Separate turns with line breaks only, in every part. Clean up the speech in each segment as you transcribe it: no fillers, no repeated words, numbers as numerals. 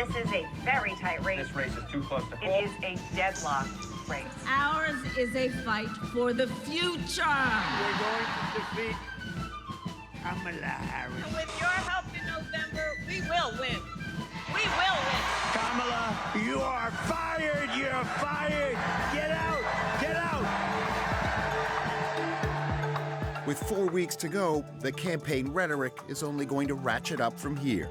This is a very tight race.
This race is too close to call.
It is a deadlock race.
Ours is a fight for the future.
We're going to defeat Kamala Harris.
And with your help in November, we will win. We will win.
Kamala, you are fired. You're fired. Get out. Get out.
With 4 weeks to go, the campaign rhetoric is only going to ratchet up from here,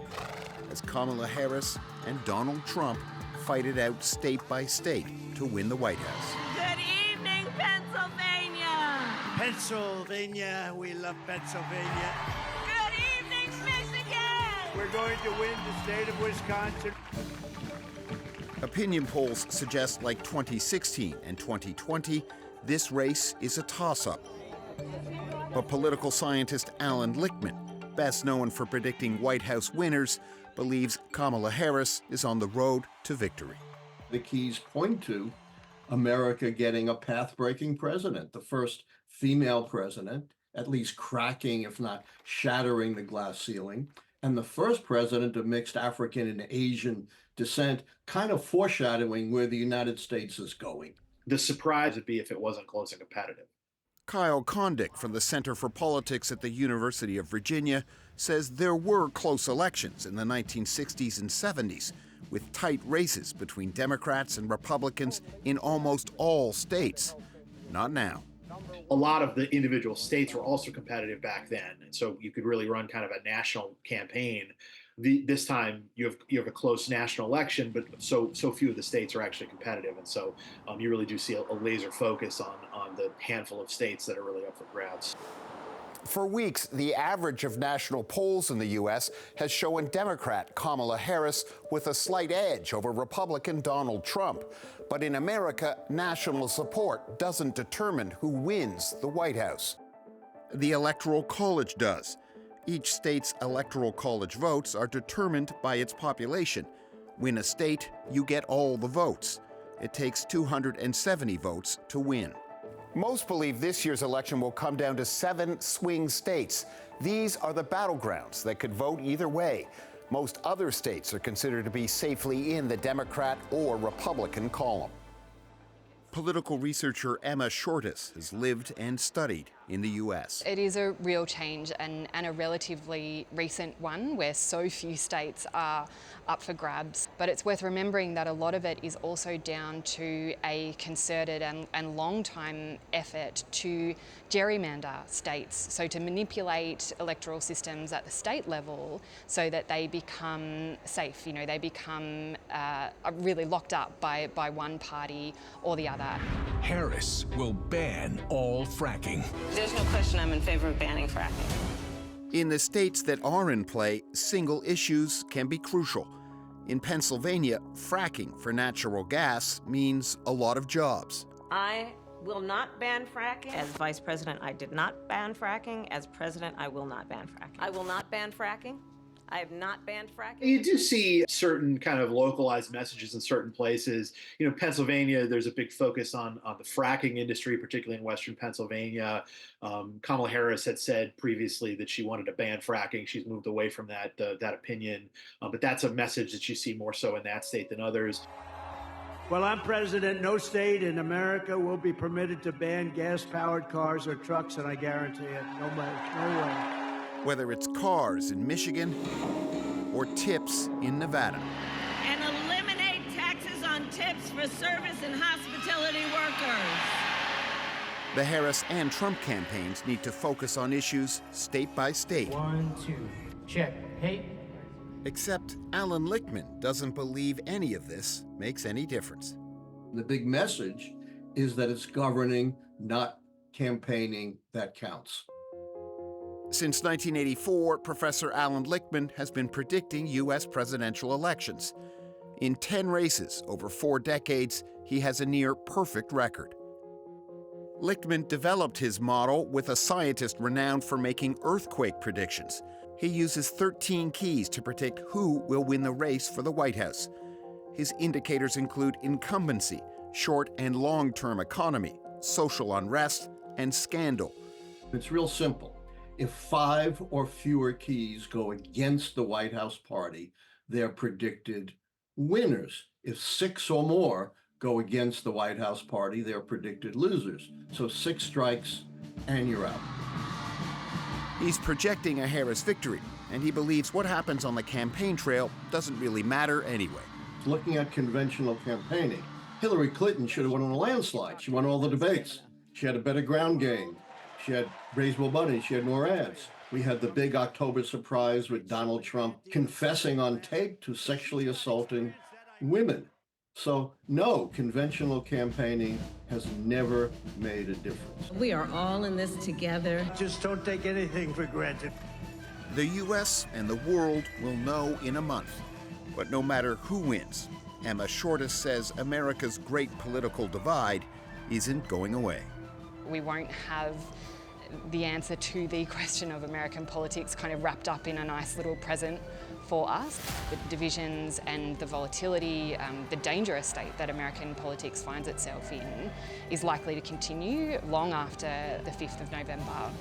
as Kamala Harris and Donald Trump fight it out state by state to win the White House.
Good evening, Pennsylvania.
Pennsylvania, we love Pennsylvania.
Good evening, Michigan.
We're going to win the state of Wisconsin.
Opinion polls suggest, like 2016 and 2020, this race is a toss-up. But political scientist Alan Lichtman, best known for predicting White House winners, believes Kamala Harris is on the road to victory.
The keys point to America getting a path-breaking president, the first female president, at least cracking, if not shattering, the glass ceiling, and the first president of mixed African and Asian descent, kind of foreshadowing where the United States is going.
The surprise would be if it wasn't close and competitive.
Kyle Kondik from the Center for Politics at the University of Virginia says there were close elections in the 1960s and 70s, with tight races between Democrats and Republicans in almost all states. Not now.
A lot of the individual states were also competitive back then, and so you could really run kind of a national campaign. This time you have a close national election, but so few of the states are actually competitive, and so you really do see a laser focus on the handful of states that are really up for grabs.
For weeks, the average of national polls in the U.S. has shown Democrat Kamala Harris with a slight edge over Republican Donald Trump. But in America, national support doesn't determine who wins the White House. The Electoral College does. Each state's Electoral College votes are determined by its population. Win a state, you get all the votes. It takes 270 votes to win. Most believe this year's election will come down to 7 swing states. These are the battlegrounds that could vote either way. Most other states are considered to be safely in the Democrat or Republican column. Political researcher Emma Shortis has lived and studied in the U.S.
It is a real change and a relatively recent one where so few states are up for grabs. But it's worth remembering that a lot of it is also down to a concerted and long-time effort to gerrymander states, so to manipulate electoral systems at the state level so that they become safe, they become really locked up by one party or the other.
Harris will ban all fracking.
There's no question I'm in favor of banning fracking.
In the states that are in play, single issues can be crucial. In Pennsylvania, fracking for natural gas means a lot of jobs.
I will not ban fracking. As vice president, I did not ban fracking. As president, I will not ban fracking. I will not ban fracking. I have not banned fracking.
You do see certain kind of localized messages in certain places. Pennsylvania, there's a big focus on the fracking industry, particularly in Western Pennsylvania. Kamala Harris had said previously that she wanted to ban fracking. She's moved away from that opinion. But that's a message that you see more so in that state than others.
While I'm president, no state in America will be permitted to ban gas-powered cars or trucks, and I guarantee it. No way.
Whether it's cars in Michigan or tips in Nevada.
And eliminate taxes on tips for service and hospitality workers.
The Harris and Trump campaigns need to focus on issues state by state.
1, 2, check. Hey.
Except Alan Lichtman doesn't believe any of this makes any difference.
The big message is that it's governing, not campaigning, that counts.
Since 1984, Professor Alan Lichtman has been predicting U.S. presidential elections. In 10 races over 4 decades, he has a near-perfect record. Lichtman developed his model with a scientist renowned for making earthquake predictions. He uses 13 keys to predict who will win the race for the White House. His indicators include incumbency, short and long-term economy, social unrest, and scandal.
It's real simple. If 5 or fewer keys go against the White House party, they're predicted winners. If 6 or more go against the White House party, they're predicted losers. So 6 strikes and you're out.
He's projecting a Harris victory, and he believes what happens on the campaign trail doesn't really matter anyway.
Looking at conventional campaigning, Hillary Clinton should have won on a landslide. She won all the debates. She had a better ground game. She had raised more money. She had more ads. We had the big October surprise with Donald Trump confessing on tape to sexually assaulting women. So, no, conventional campaigning has never made a difference.
We are all in this together.
Just don't take anything for granted.
The U.S. and the world will know in a month. But no matter who wins, Emma Shortis says America's great political divide isn't going away.
We won't have the answer to the question of American politics kind of wrapped up in a nice little present for us. The divisions and the volatility, the dangerous state that American politics finds itself in is likely to continue long after the 5th of November.